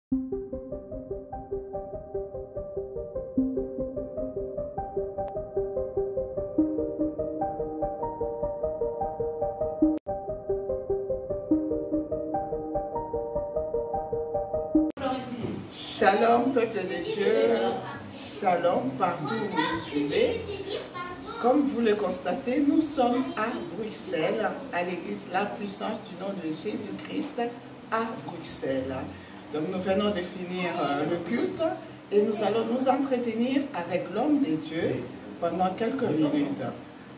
Shalom, peuple de Dieu, shalom partout où vous nous suivez. Comme vous le constatez, nous sommes à Bruxelles, à l'église La Puissance du nom de Jésus-Christ à Bruxelles. Donc nous venons de finir le culte et nous allons nous entretenir avec l'homme de Dieu pendant quelques minutes.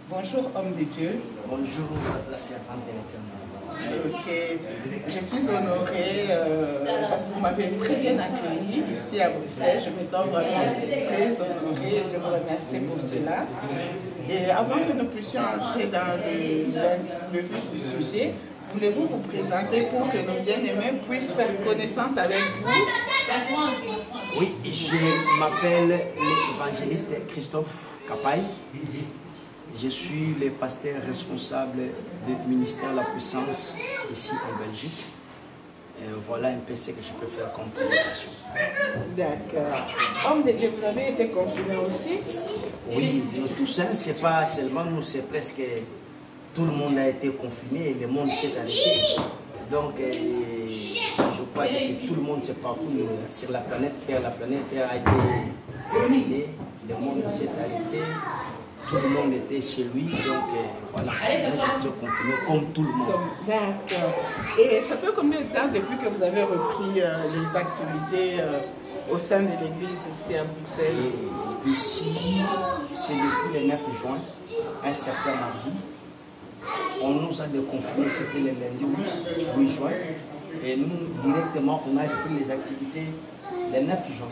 Bonjour homme de Dieu. Bonjour la servante de l'Éternel. Ok, je suis honorée parce que vous m'avez très bien accueilli ici à Bruxelles. Je me sens vraiment très honorée et je vous remercie pour cela. Et avant que nous puissions entrer dans le vif du sujet, voulez-vous vous présenter pour que nos bien-aimés puissent faire connaissance avec vous? Oui, je m'appelle l'évangéliste Christophe Kapaï. Je suis le pasteur responsable du ministère de la Puissance ici en Belgique. Et voilà un peu ce que je peux faire comme présentation. D'accord. Homme de Dieu, vous avez été confiné aussi? Oui, nous tous, hein, c'est pas seulement nous, c'est presque tout le monde a été confiné et le monde s'est arrêté. Donc, je crois que c'est tout le monde, c'est partout sur la planète Terre. La planète Terre a été confinée, le monde s'est arrêté. Tout le monde était chez lui, donc voilà, nous étions confinés comme tout le monde. D'accord. Et ça fait combien de temps depuis que vous avez repris les activités au sein de l'église ici à Bruxelles? Et ici, c'est depuis le 9 juin, un certain mardi. On nous a déconfinés, c'était le lundi 8 juin. Et nous, directement, on a repris les activités le 9 juin.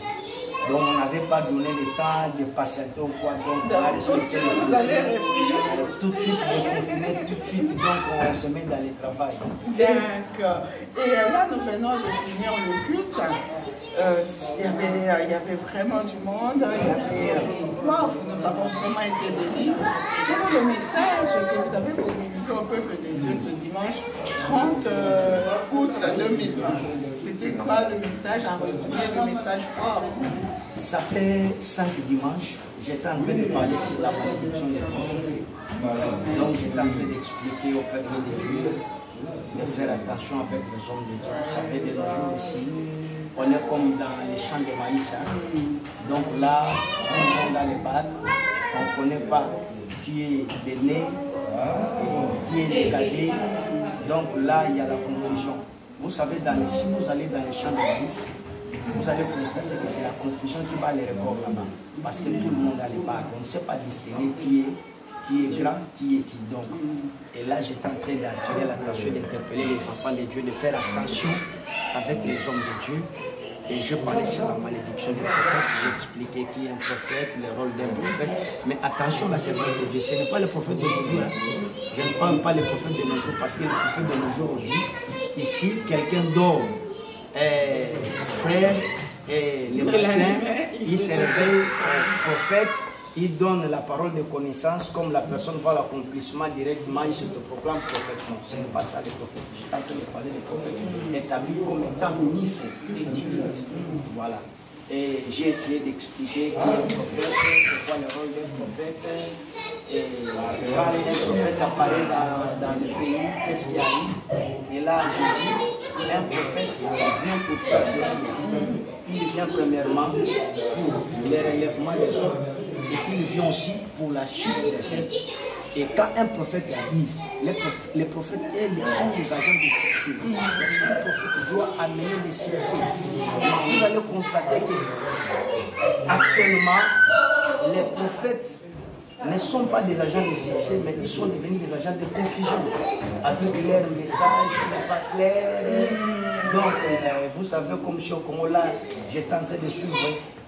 Donc on n'avait pas donné le temps de patienter ou quoi, donc on a respecté les mesures. Tout de suite déconfiné, tout de suite, donc on se met dans le travail. D'accord. Et là nous venons de finir le culte. Il y avait vraiment du monde, wow, nous avons vraiment été bénis. Quel est le message que vous avez communiqué au peuple de Dieu ce dimanche 30 août 2020? C'était quoi le message en résumé, le message fort? Ça fait 5 dimanches, j'étais en train de parler sur la malédiction des prophètes. Donc j'étais en train d'expliquer au peuple de Dieu de faire attention avec les hommes de Dieu. Ça fait de nos jours ici, on est comme dans les champs de maïs. Hein. Donc là, tout le monde a les bagues, on ne connaît pas qui est l'aîné et qui est le cadet. Donc là, il y a la confusion. Vous savez, si vous allez dans les champs de maïs, vous allez constater que c'est la confusion qui va les records là-bas. Parce que tout le monde a les bagues. On ne sait pas distinguer qui est grand, qui est qui. Donc, et là, j'étais en train d'attirer l'attention, d'interpeller les enfants de Dieu, de faire attention avec les hommes de Dieu. Et je parlais sur la malédiction des prophètes, j'ai expliqué qui est un prophète, le rôle d'un prophète. Mais attention, la servante de Dieu, ce n'est pas le prophète d'aujourd'hui. Hein. Je ne parle pas les prophètes de nos jours, parce que le prophète de nos jours aujourd'hui, ici, quelqu'un dort, frère, et le matin, il se réveille, prophète, il donne la parole de connaissance, comme la personne voit l'accomplissement directement, il se proclame prophète. Non, ce n'est pas ça le prophète. Je suis en train de parler des prophètes établis comme étant ministres d'Église. Voilà. Et j'ai essayé d'expliquer qui est le prophète, c'est quoi le rôle d'un prophète. Et quand un prophète apparaît dans le pays, qu'est-ce qui arrive? Et là, je dis, un prophète vient pour faire deux choses. Il vient premièrement pour le relèvement des autres. Et il vient aussi pour la chute des saints. Et quand un prophète arrive, les prophètes sont des agents de succès. Un prophète doit amener des succès. Vous allez constater que actuellement, les prophètes ne sont pas des agents de succès, mais ils sont devenus des agents de confusion. Avec leur message n'est pas clair. Donc, vous savez, comme sur Congo, là, j'étais en train de suivre.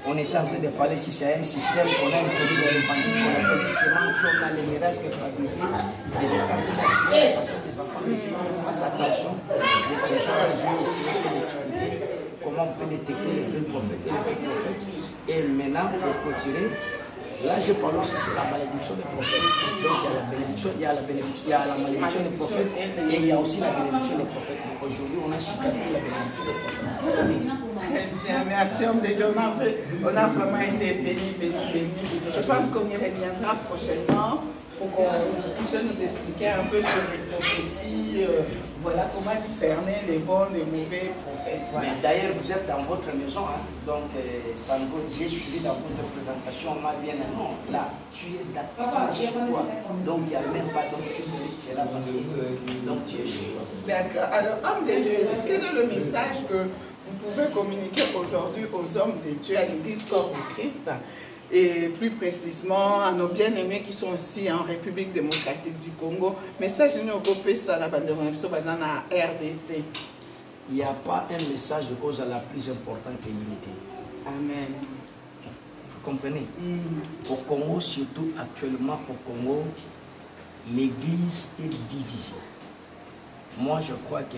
On était en train de parler si c'est un système qu'on a introduit dans l'évangile, qu'on appelle système, qu'on a les miracles fabriqués. Et j'étais en train d'attirer l'attention des enfants de Dieu qui fassent attention. Et ces gens, j'ai essayé d'expliquer comment on peut détecter les vrais prophètes et les faux prophètes. Et maintenant, pour clôturer, là je parle aussi sur la malédiction des prophètes. Donc il y a la bénédiction, il y a la malédiction des prophètes et il y a aussi la bénédiction des prophètes. Aujourd'hui, on a chuté avec la bénédiction des prophètes. Très merci homme de Dieu. On a vraiment été bénis. Je pense qu'on y reviendra prochainement pour qu'on puisse nous expliquer un peu sur les prophéties, voilà comment discerner les bons et les mauvais prophètes. Voilà. Mais d'ailleurs, vous êtes dans votre maison, hein? Donc j'ai suivi dans votre présentation, on m'a bien dit non, là, tu es chez toi. Donc il n'y a même pas donc tu mérites cela parce que donc tu es chez toi. D'accord. Alors, homme de Dieu, quel est le message que vous pouvez communiquer aujourd'hui aux hommes de Dieu, à l'église corps du Christ, et plus précisément à nos bien-aimés qui sont aussi en République démocratique du Congo? Message nous au ça la bande de RDC. Il n'y a pas un message de cause la plus importante que l'unité. Amen. Vous comprenez? Au Congo, surtout actuellement au Congo, l'église est divisée. Moi, je crois que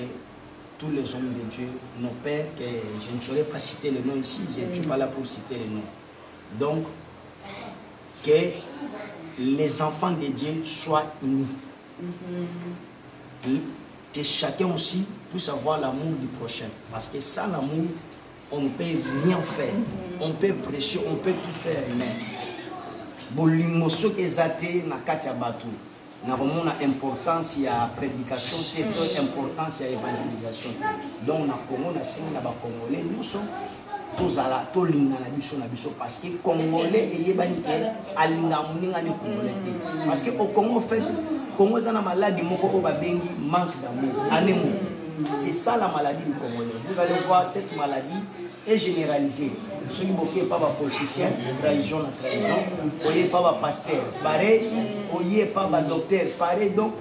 tous les hommes de Dieu, nos pères, que je ne saurais pas citer le nom ici, je ne suis pas là pour citer le nom. Donc, que les enfants de Dieu soient unis. Et que chacun aussi puisse avoir l'amour du prochain. Parce que sans l'amour, on ne peut rien faire. On peut prêcher, on peut tout faire. Mais, bolingoso kezate na katia batu. Nous avons une importance à la prédication, une importance à l'évangélisation. Donc, nous avons des Congolais, nous sommes tous à la parce que les Congolais et parce que au Congo, fait, Congo est une maladie manque d'amour. C'est ça la maladie du Congolais. Vous allez voir, cette maladie est généralisée. Ceux qui ne sont pas politiciens, trahison à trahison, ils ne sont pas pasteur, pareil, ils ne sont pas docteur, pareil. Donc,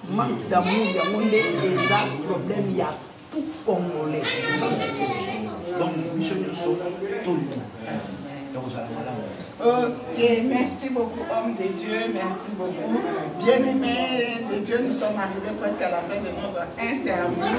manque d'amour, il y a des problèmes, il y a tout Congolais, sans exception. Donc, nous sommes tout le temps. Ok, merci beaucoup, homme de Dieu, merci beaucoup. Bien-aimés de Dieu, nous sommes arrivés presque à la fin de notre interview.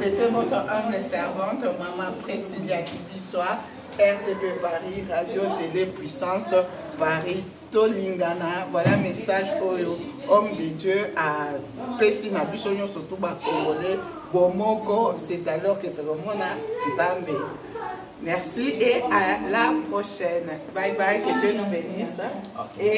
C'était votre humble servante, Maman Priscilla Kibissoa, RTP Paris, Radio Télé Puissance Paris, Tolingana. Voilà le message au homme de Dieu à Pessina Bissonio, surtout Congolais, Bomoko, c'est alors que tout le monde a Zambé. Merci et à la prochaine. Bye bye, que Dieu nous bénisse. Okay. Et